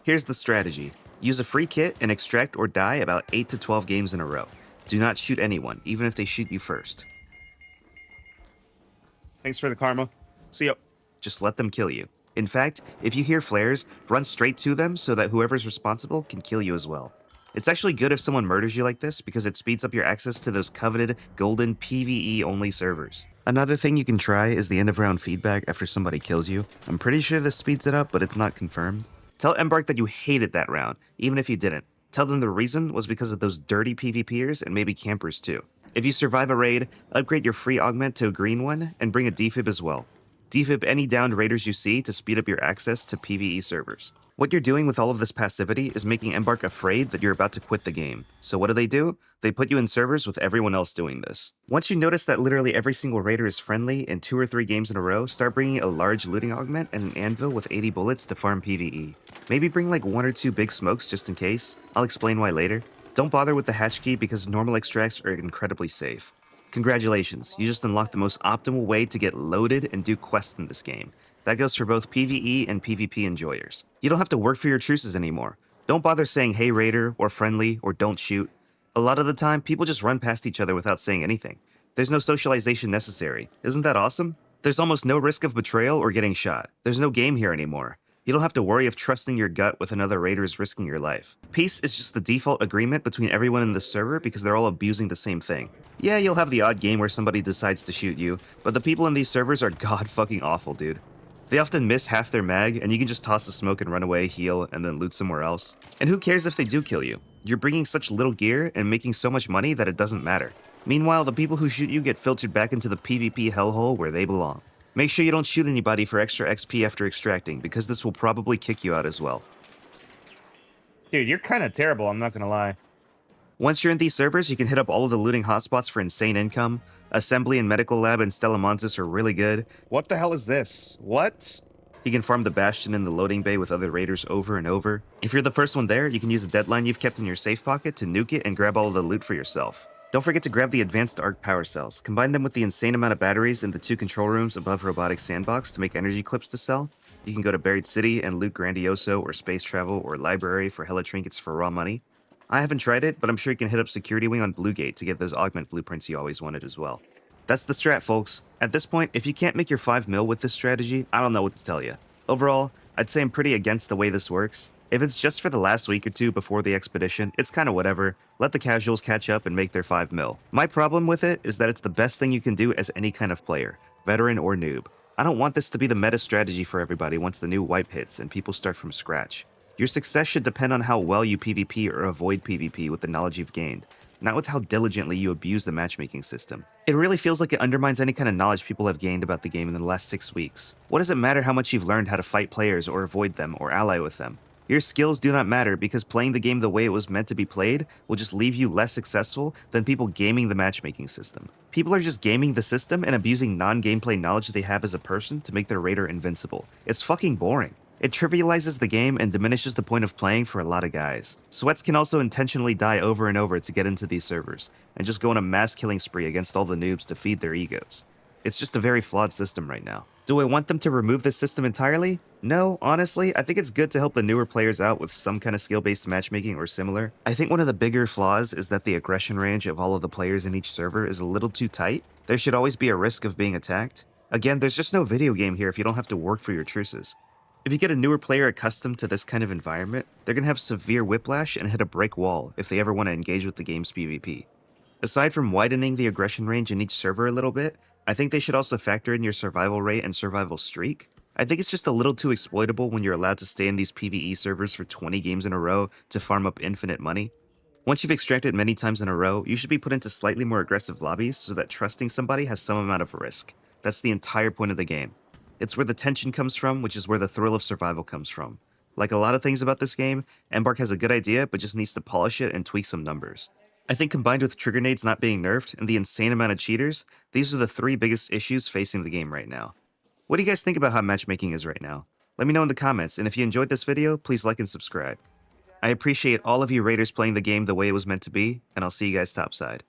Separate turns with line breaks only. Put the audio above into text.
Here's the strategy. Use a free kit and extract or die about 8 to 12 games in a row. Do not shoot anyone, even if they shoot you first.
Thanks for the karma. See ya.
Just let them kill you. In fact, if you hear flares, run straight to them so that whoever's responsible can kill you as well. It's actually good if someone murders you like this because it speeds up your access to those coveted golden PvE only servers. Another thing you can try is the end of round feedback after somebody kills you. I'm pretty sure this speeds it up, but it's not confirmed. Tell Embark that you hated that round, even if you didn't. Tell them the reason was because of those dirty PvPers and maybe campers too. If you survive a raid, upgrade your free augment to a green one and bring a defib as well. Defib any downed raiders you see to speed up your access to PvE servers. What you're doing with all of this passivity is making Embark afraid that you're about to quit the game. So what do? They put you in servers with everyone else doing this. Once you notice that literally every single raider is friendly in 2 or 3 games in a row, start bringing a large looting augment and an anvil with 80 bullets to farm PvE. Maybe bring like 1 or 2 big smokes just in case. I'll explain why later. Don't bother with the hatch key because normal extracts are incredibly safe. Congratulations, you just unlocked the most optimal way to get loaded and do quests in this game. That goes for both PvE and PvP enjoyers. You don't have to work for your truces anymore. Don't bother saying hey raider or friendly or don't shoot. A lot of the time, people just run past each other without saying anything. There's no socialization necessary. Isn't that awesome? There's almost no risk of betrayal or getting shot. There's no game here anymore. You don't have to worry if trusting your gut with another raider is risking your life. Peace is just the default agreement between everyone in the server because they're all abusing the same thing. Yeah, you'll have the odd game where somebody decides to shoot you, but the people in these servers are god fucking awful, dude. They often miss half their mag, and you can just toss the smoke and run away, heal, and then loot somewhere else. And who cares if they do kill you? You're bringing such little gear and making so much money that it doesn't matter. Meanwhile, the people who shoot you get filtered back into the PvP hellhole where they belong. Make sure you don't shoot anybody for extra XP after extracting, because this will probably kick you out as well.
Dude, you're kind of terrible, I'm not gonna lie.
Once you're in these servers, you can hit up all of the looting hotspots for insane income. Assembly and Medical Lab and Stellamontis are really good.
What the hell is this? What?
You can farm the Bastion in the loading bay with other raiders over and over. If you're the first one there, you can use a deadline you've kept in your safe pocket to nuke it and grab all of the loot for yourself. Don't forget to grab the advanced arc power cells. Combine them with the insane amount of batteries in the 2 control rooms above Robotic Sandbox to make energy clips to sell. You can go to Buried City and loot Grandioso or Space Travel or Library for hella trinkets for raw money. I haven't tried it, but I'm sure you can hit up Security Wing on Bluegate to get those augment blueprints you always wanted as well. That's the strat, folks. At this point, if you can't make your 5 mil with this strategy, I don't know what to tell you. Overall, I'd say I'm pretty against the way this works. If it's just for the last week or 2 before the expedition, it's kinda whatever. Let the casuals catch up and make their 5 mil. My problem with it is that it's the best thing you can do as any kind of player, veteran or noob. I don't want this to be the meta strategy for everybody once the new wipe hits and people start from scratch. Your success should depend on how well you PvP or avoid PvP with the knowledge you've gained, not with how diligently you abuse the matchmaking system. It really feels like it undermines any kind of knowledge people have gained about the game in the last 6 weeks. What does it matter how much you've learned how to fight players or avoid them or ally with them? Your skills do not matter because playing the game the way it was meant to be played will just leave you less successful than people gaming the matchmaking system. People are just gaming the system and abusing non-gameplay knowledge they have as a person to make their raider invincible. It's fucking boring. It trivializes the game and diminishes the point of playing for a lot of guys. Sweats can also intentionally die over and over to get into these servers, and just go on a mass killing spree against all the noobs to feed their egos. It's just a very flawed system right now. Do I want them to remove this system entirely? No, honestly, I think it's good to help the newer players out with some kind of skill-based matchmaking or similar. I think one of the bigger flaws is that the aggression range of all of the players in each server is a little too tight. There should always be a risk of being attacked. Again, there's just no video game here if you don't have to work for your truces. If you get a newer player accustomed to this kind of environment, they're gonna have severe whiplash and hit a brick wall if they ever want to engage with the game's PvP. Aside from widening the aggression range in each server a little bit, I think they should also factor in your survival rate and survival streak. I think it's just a little too exploitable when you're allowed to stay in these PvE servers for 20 games in a row to farm up infinite money. Once you've extracted many times in a row, you should be put into slightly more aggressive lobbies so that trusting somebody has some amount of risk. That's the entire point of the game. It's where the tension comes from, which is where the thrill of survival comes from. Like a lot of things about this game, Embark has a good idea, but just needs to polish it and tweak some numbers. I think combined with trigger nades not being nerfed and the insane amount of cheaters, these are the 3 biggest issues facing the game right now. What do you guys think about how matchmaking is right now? Let me know in the comments, and if you enjoyed this video, please like and subscribe. I appreciate all of you raiders playing the game the way it was meant to be, and I'll see you guys topside.